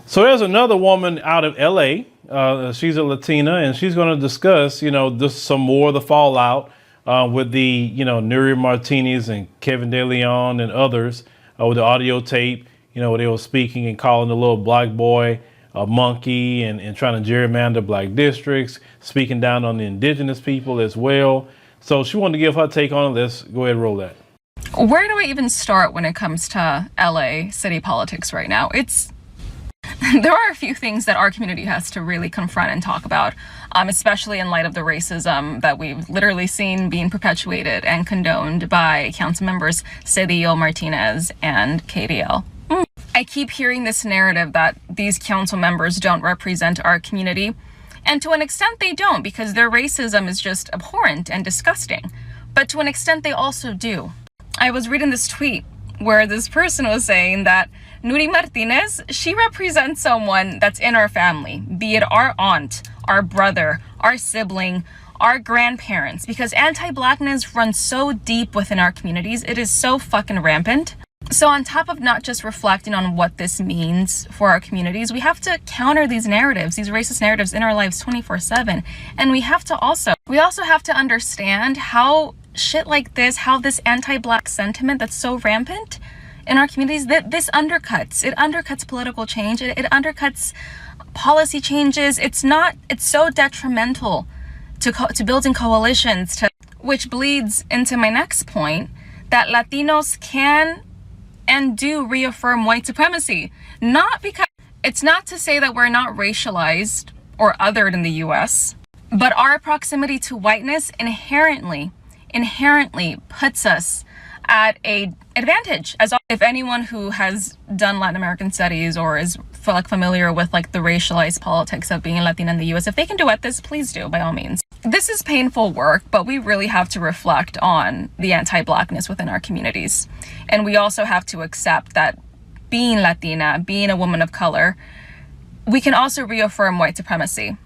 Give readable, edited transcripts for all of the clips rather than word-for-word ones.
So there's another woman out of LA. She's a Latina, and she's going to discuss, just some more of the fallout with the, Nuri Martinez and Kevin De Leon and others with the audio tape, where they were speaking and calling the little black boy a monkey and trying to gerrymander black districts, speaking down on the indigenous people as well. So she wanted to give her take on it. Let's go ahead and roll that. Where do I even start when it comes to LA city politics right now? There are a few things that our community has to really confront and talk about, especially in light of the racism that we've literally seen being perpetuated and condoned by council members Cedillo, Martinez, and KDL. I keep hearing this narrative that these council members don't represent our community, and to an extent they don't, because their racism is just abhorrent and disgusting. But to an extent they also do. I was reading this tweet where this person was saying that Nuri Martinez, she represents someone that's in our family, be it our aunt, our brother, our sibling, our grandparents, because anti-blackness runs so deep within our communities. It is so fucking rampant. So on top of not just reflecting on what this means for our communities, we have to counter these narratives, these racist narratives in our lives 24/7. And we also have to understand how shit like this, how this anti-black sentiment that's so rampant in our communities, that this undercuts political change. It undercuts policy changes. It's so detrimental to building coalitions, which bleeds into my next point, that Latinos can and do reaffirm white supremacy. It's not to say that we're not racialized or othered in the US, but our proximity to whiteness inherently puts us at a advantage. If anyone who has done Latin American studies or is familiar with the racialized politics of being Latina in the US, if they can duet this, please do, by all means. This is painful work, but we really have to reflect on the anti-blackness within our communities. And we also have to accept that being Latina, being a woman of color, we can also reaffirm white supremacy.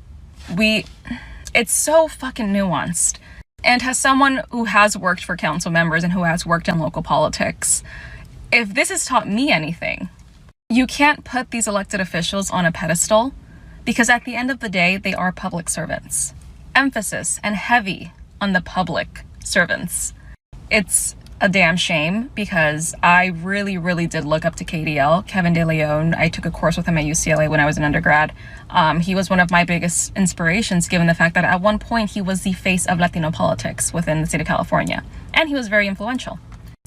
It's so fucking nuanced. And as someone who has worked for council members and who has worked in local politics, if this has taught me anything, you can't put these elected officials on a pedestal, because at the end of the day, they are public servants. Emphasis and heavy on the public servants. It's a damn shame, because I really, really did look up to KDL, Kevin De Leon. I took a course with him at UCLA when I was an undergrad. He was one of my biggest inspirations, given the fact that at one point he was the face of Latino politics within the state of California, and he was very influential.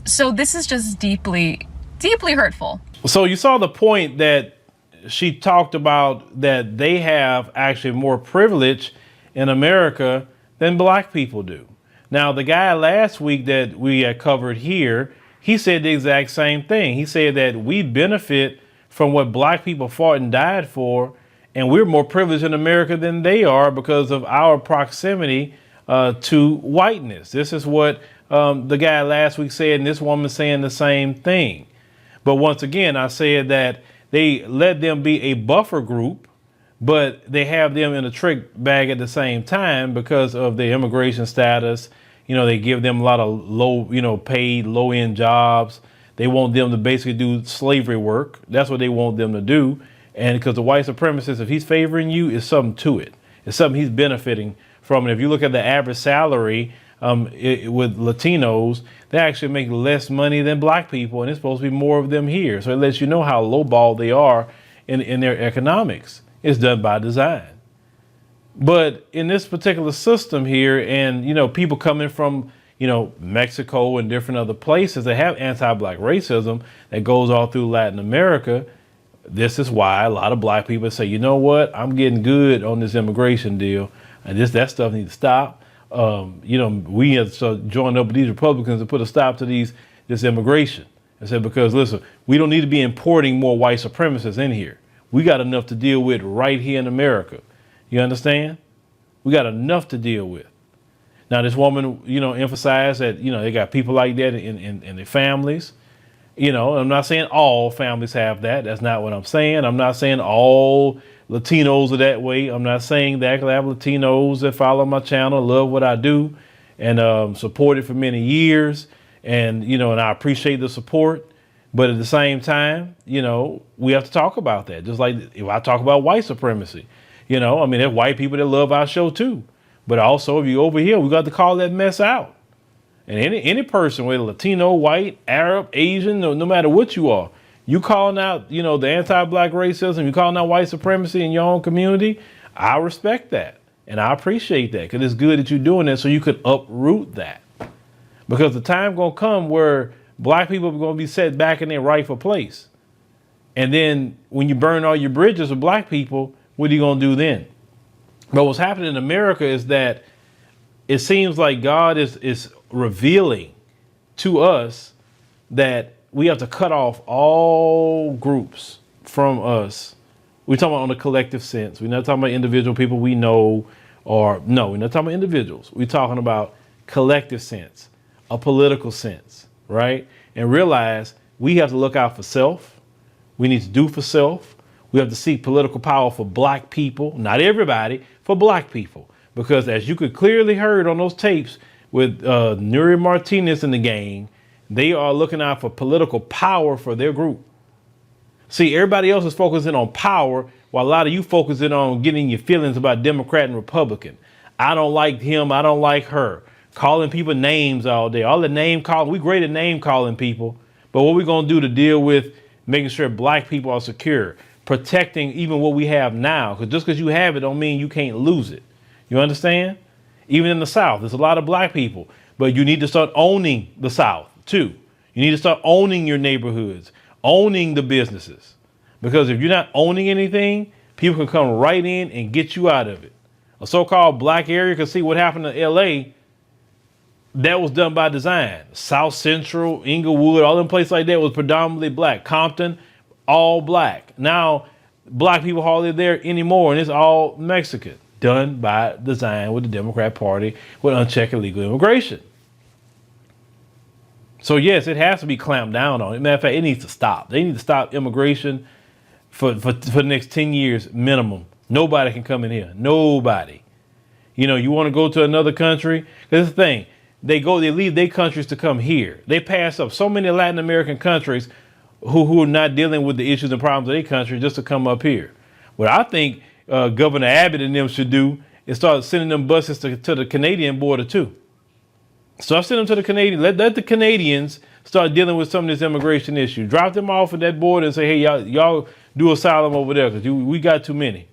So this is just deeply, deeply hurtful. So you saw the point that she talked about, that they have actually more privilege in America than black people do. Now, the guy last week that we had covered here, he said the exact same thing. He said that we benefit from what black people fought and died for, and we're more privileged in America than they are because of our proximity to whiteness. This is what the guy last week said, and this woman saying the same thing. But once again, I said that they let them be a buffer group, but they have them in a trick bag at the same time because of their immigration status. They give them a lot of low, paid, low-end jobs. They want them to basically do slavery work. That's what they want them to do. And because the white supremacist, if he's favoring you, it's something to it. It's something he's benefiting from. And if you look at the average salary with Latinos, they actually make less money than black people, and it's supposed to be more of them here. So it lets you know how lowball they are in their economics. It's done by design. But in this particular system here, and people coming from Mexico and different other places that have anti-black racism that goes all through Latin America, this is why a lot of black people say, you know what, I'm getting good on this immigration deal, and that stuff needs to stop. We have to join up with these Republicans to put a stop to this immigration. I said, because listen, we don't need to be importing more white supremacists in here. We got enough to deal with right here in America. You understand? We got enough to deal with. Now, this woman, emphasized that, they got people like that in their families. I'm not saying all families have that. That's not what I'm saying. I'm not saying all Latinos are that way. I'm not saying that. I have Latinos that follow my channel, love what I do, and support it for many years. And, and I appreciate the support. But at the same time, we have to talk about that. Just like if I talk about white supremacy, I mean, there's white people that love our show too. But also, if you over here, we got to call that mess out. And any person, whether Latino, white, Arab, Asian, no matter what you are, you calling out, the anti-black racism, you calling out white supremacy in your own community, I respect that. And I appreciate that, because it's good that you're doing that so you could uproot that. Because the time going to come where black people are going to be set back in their rightful place. And then when you burn all your bridges with black people, what are you going to do then? But what's happening in America is that it seems like God is revealing to us that we have to cut off all groups from us. We're talking about on a collective sense. We're not talking about individual people we know, we're not talking about individuals. We're talking about collective sense, a political sense, right? And realize we have to look out for self. We need to do for self. We have to seek political power for black people, not everybody, for black people. Because as you could clearly heard on those tapes with Nuri Martinez and the gang, they are looking out for political power for their group. See, everybody else is focusing on power, while a lot of you focusing on getting your feelings about Democrat and Republican. I don't like him. I don't like her. Calling people names all day. All the name calling. We great at name calling people. But what we going to do to deal with making sure black people are secure, protecting even what we have now? Because just because you have it don't mean you can't lose it. You understand? Even in the South, there's a lot of black people. But you need to start owning the South, too. You need to start owning your neighborhoods, owning the businesses. Because if you're not owning anything, people can come right in and get you out of it. A so-called black area, can see what happened to L.A., that was done by design. South Central, Inglewood, all them places like that was predominantly black. Compton, all black. Now, black people hardly there anymore, and it's all Mexican. Done by design with the Democrat Party with unchecked illegal immigration. So yes, it has to be clamped down on. As a matter of fact, it needs to stop. They need to stop immigration for the next 10 years minimum. Nobody can come in here. Nobody. You want to go to another country? That's the thing. They leave their countries to come here. They pass up so many Latin American countries who are not dealing with the issues and problems of their country just to come up here. What I think Governor Abbott and them should do is start sending them buses to the Canadian border too. Start sending them to the Canadian. Let the Canadians start dealing with some of this immigration issue. Drop them off at that border and say, hey, y'all do asylum over there because we got too many.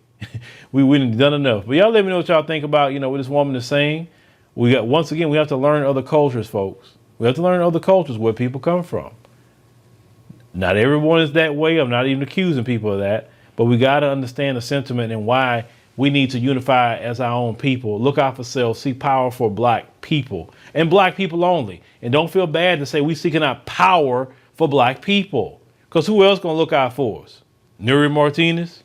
we done done enough. But y'all let me know what y'all think about, what this woman is saying. Once again, we have to learn other cultures, folks. We have to learn other cultures, where people come from. Not everyone is that way. I'm not even accusing people of that. But we got to understand the sentiment and why we need to unify as our own people. Look out for self, seek power for black people and black people only. And don't feel bad to say we seeking out power for black people. Because who else going to look out for us? Nuri Martinez?